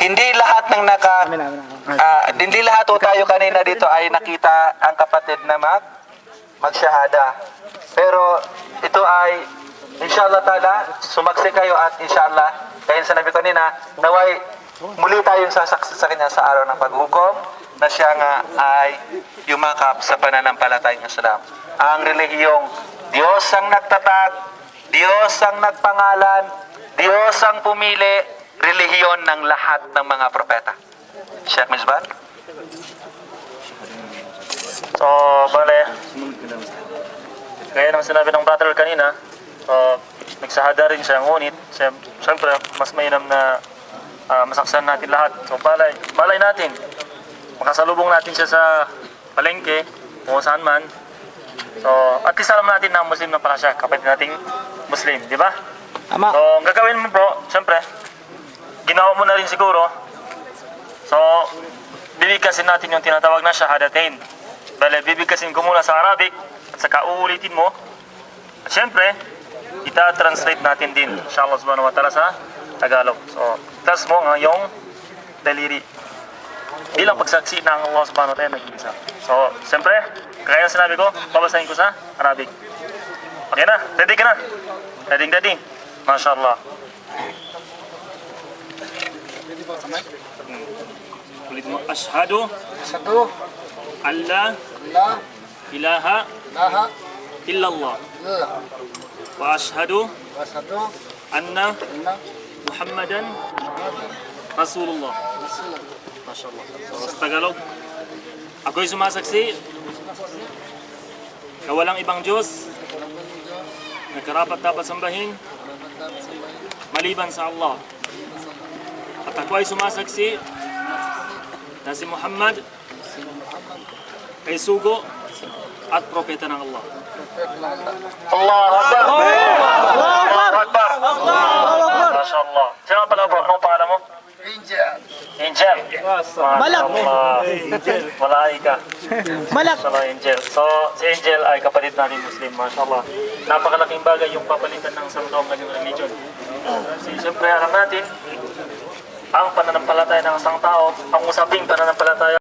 hindi lahat ng hindi lahat o tayo kanina dito ay nakita ang kapatid na magsyahada. Pero ito ay inshallah ta'ala, sumaksi kayo at inshallah, kaya sinabi ko kanina, naway muli tayong sasaksi sa kanya sa araw ng paghukom na siya nga ay yumakap sa pananampalatayang Islam. Ang relihiyong Diyos ang nagtatag, Diyos ang nagpangalan, Diyos ang pumili, relihiyon ng lahat ng mga propeta. Sheikh Misbah? So, bale, gaya ng sinabi ng brother kanina, nagsahada rin siya, ngunit siyempre mas mainam na masaksan natin lahat. So, balay natin, makasalubong natin siya sa palengke o saan man. So, at least alam natin na Muslim na pala siya, kapatid nating Muslim, di ba? Tama. So, ang gagawin mo bro, siyempre, ginawa mo na rin siguro. So, bibigkasin natin yung tinatawag na shahadatain. Bale, bibigkasin ko muna sa Arabic at saka uulitin mo. At siyempre, ita-translate natin din, inshallah subhanahu wa ta'ala sa Tagalog. So, tas mo ang iyong daliri bilang pagsaksi ng Allah subhanahu wa ta'ala nag-iisa. So, siyempre, kaya sinabi ko, babasahin ko sa Arabic. Okay na? Ready ka na? Ready? MashaAllah. Ulit mo. Ashhadu an la ilaha illallah wa ashhadu anna Muhammadan Rasulullah. MashaAllah. So, sa Tagalog, ako'y sumasaksi na walang ibang Diyos na karapat-dapat sambahin maliban sa Allah. At ako ay sumasaksi na si Muhammad ay sugo at propeta ng Allah. Allahu Akbar! Allahu Akbar! MashaAllah. Sino ang pala bro? Anong pangalan mo? Angel. Malak. Malaika. Malak. MashaAllah, Angel. So, si Angel ay kapatid natin Muslim, MashaAllah. Napakalaking bagay yung papalitan ng isang taong kanyang religion. Kasi siyempre alam natin, ang pananampalataya ng isang tao, ang usaping pananampalataya